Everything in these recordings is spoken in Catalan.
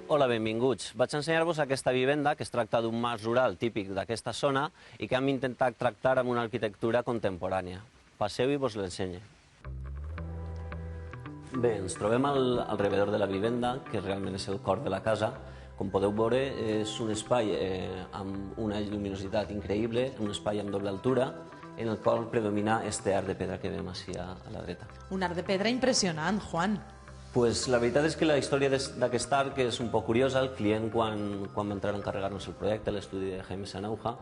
Hola, benvinguts. Vaig ensenyar-vos aquesta vivenda, que es tracta d'un mas rural típic d'aquesta zona i que hem intentat tractar amb una arquitectura contemporània. Passeu i vos l'ensenye. Bé, ens trobem al rebedor de la vivenda, que realment és el cor de la casa. Com podeu veure, és un espai amb una lluminositat increïble, un espai amb doble altura, en el qual predomina este arc de pedra que veiem així a la dreta. Un arc de pedra impressionant, Juan. Pues la veritat és que la història d'aquest arc és un poc curiosa. El client, quan va entrar a encarregar-nos el projecte, l'estudi de Jaime Sanauja,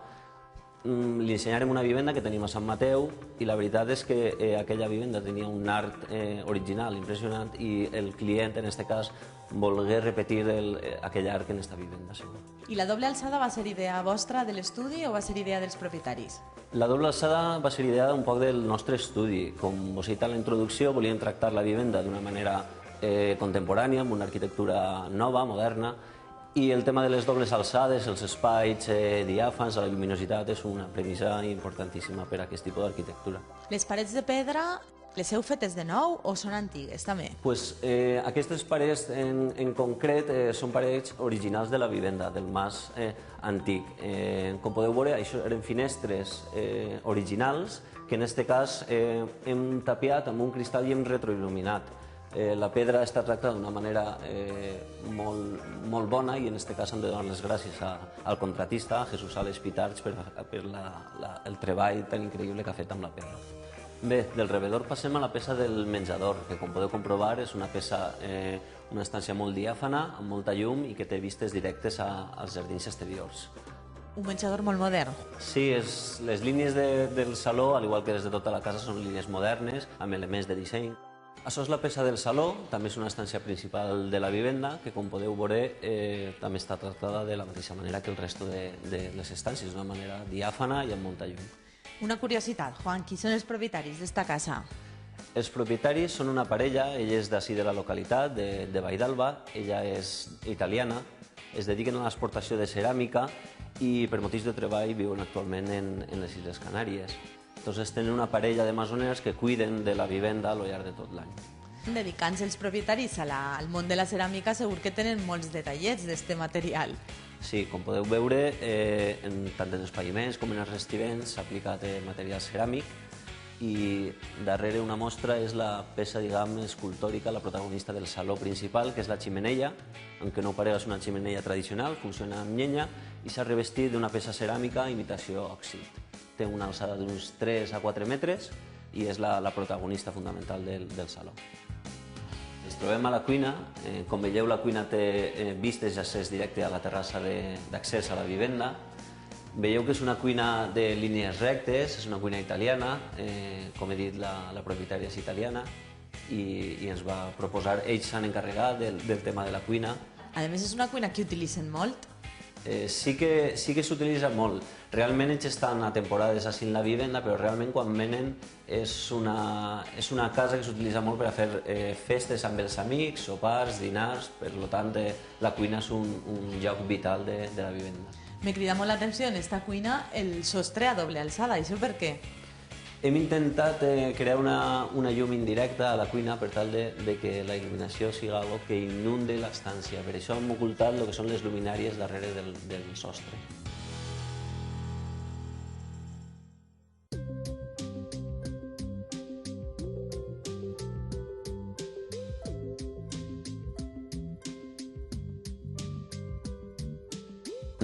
li ensenyarem una vivenda que tenim a Sant Mateu i la veritat és que aquella vivenda tenia un arc original impressionant i el client, en aquest cas, volgué repetir aquell arc en aquesta vivenda. I la doble alçada va ser idea vostra de l'estudi o va ser idea dels propietaris? La doble alçada va ser idea un poc del nostre estudi. Com vos he dit a la introducció, volíem tractar la vivenda d'una manera contemporània, amb una arquitectura nova, moderna, i el tema de les dobles alçades, els espais diàfans, la lluminositat, és una premissa importantíssima per a aquest tipus d'arquitectura. Les parets de pedra, les heu fetes de nou o són antigues, també? Aquestes parets en concret són parets originals de la vivenda, del mas antic. Com podeu veure, això eren finestres originals que en aquest cas hem tapiat amb un cristall i hem retroil·luminat. La pedra està tractada d'una manera molt bona i en aquest cas hem de donar les gràcies al contratista, a Jesús Sales Pitarch, per el treball tan increïble que ha fet amb la pedra. Bé, del rebedor passem a la peça del menjador, que com podeu comprovar és una estància molt diàfana, amb molta llum i que té vistes directes als jardins exteriors. Un menjador molt modern. Sí, les línies del saló, al igual que les de tota la casa, són línies modernes, amb elements de disseny. Això és la peça del saló, també és una estància principal de la vivenda, que com podeu veure també està tractada de la mateixa manera que el resto de les estàncies, d'una manera diàfana i amb molta llum. Una curiositat, Juan, qui són els propietaris d'esta casa? Els propietaris són una parella, ella és d'ací de la localitat, de Vall d'Alba, ella és italiana, es dediquen a l'exportació de ceràmica i per motius de treball viuen actualment en les Illes Canàries. Entonces tenen una parella de masoners que cuiden de la vivenda al llarg de tot l'any. Dedicant-se els propietaris al món de la ceràmica, segur que tenen molts detallets d'aquest material. Sí, com podeu veure, tant en els paviments com en els revestiments s'ha aplicat material ceràmic i darrere una mostra és la peça, diguem, escultòrica, la protagonista del saló principal, que és la ximenella, aunque no ho parega és una ximenella tradicional, funciona amb llenya i s'ha revestit d'una peça ceràmica imitació òxid. Té una alçada d'uns 3 a 4 metres i és la protagonista fundamental del saló. Ens trobem a la cuina. Com veieu, la cuina té vistes i accés directe a la terrassa d'accés a la vivenda. Veieu que és una cuina de línies rectes, és una cuina italiana, com he dit, la propietària és italiana i ens va proposar, ells s'han encarregat del tema de la cuina. A més, és una cuina que utilitzen molt. Sí que s'utilitza molt. Realment ells estan a temporades així en la vivenda, però realment quan venen és una casa que s'utilitza molt per a fer festes amb els amics, sopars, dinars, per tant la cuina és un lloc vital de la vivenda. Me crida molt l'atenció en esta cuina el sostre a doble alçada, això per què? Hem intentat crear una llum indirecta a la cuina per tal de que la il·luminació sigui algo que inunde l'estància. Per això hem ocultat el que són les luminàries darrere del sostre.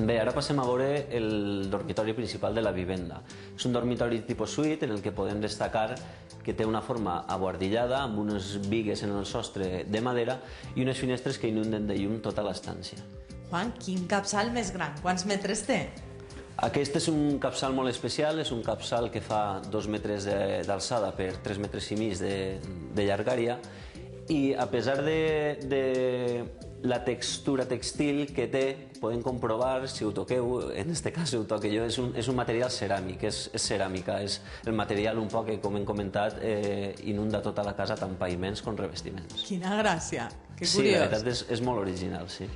Bé, ara passem a veure el dormitori principal de la vivenda. És un dormitori tipus suite en el que podem destacar que té una forma abuhardillada amb unes bigues en el sostre de madera i unes finestres que inunden de llum tota l'estància. Juan, quin capçal més gran! Quants metres té? Aquest és un capçal molt especial, és un capçal que fa 2 metres d'alçada per 3 metres i mig de llargària i a pesar de la textura textil que té, podem comprovar, si ho toqueu, en aquest cas ho toque jo, és un material ceràmic, és ceràmica, és el material un poc que, com hem comentat, inunda tota la casa, tant paviments com revestiments. Quina gràcia, que curiós. Sí, la veritat és molt original, sí.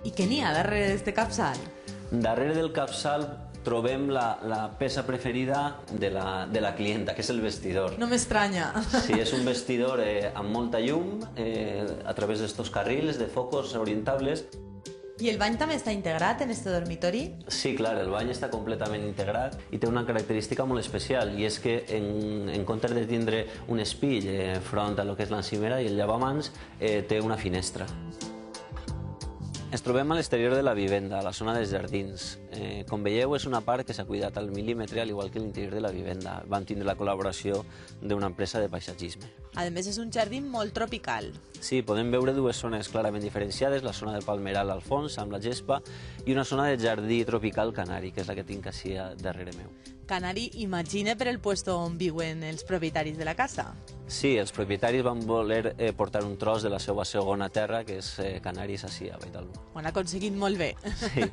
I què n'hi ha darrere d'aquest capçal? Darrere del capçal trobem la peça preferida de la clienta, que és el vestidor. No m'estranya. Sí, és un vestidor amb molta llum, a través d'estos carrils de focos orientables. I el bany també està integrat en este dormitori? Sí, clar, el bany està completament integrat i té una característica molt especial, i és que en comptes de tindre un espill front a lo que és l'encimera i el lavamans, té una finestra. Ens trobem a l'exterior de la vivenda, a la zona dels jardins. Com veieu, és una part que s'ha cuidat al mil·límetre, al igual que l'interior de la vivenda. Vam tindre la col·laboració d'una empresa de paisatgisme. A més, és un jardí molt tropical. Sí, podem veure dues zones clarament diferenciades, la zona del palmeral al fons, amb la gespa, i una zona de jardí tropical canari, que és la que tinc així darrere meu. Canari, imagina per el puesto on viuen els propietaris de la casa. Sí, els propietaris van voler portar un tros de la seva segona terra, que és Canàries, així, a Valldarú. Ho han aconseguit molt bé. Sí.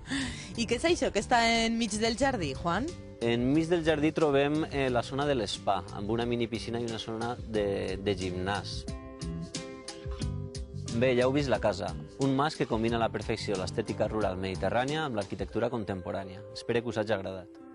I què és això que està enmig del jardí, Juan? Enmig del jardí trobem la zona de l'espa, amb una mini piscina i una zona de gimnàs. Bé, ja heu vist la casa. Un mas que combina a la perfecció l'estètica rural mediterrània amb l'arquitectura contemporània. Espero que us hagi agradat.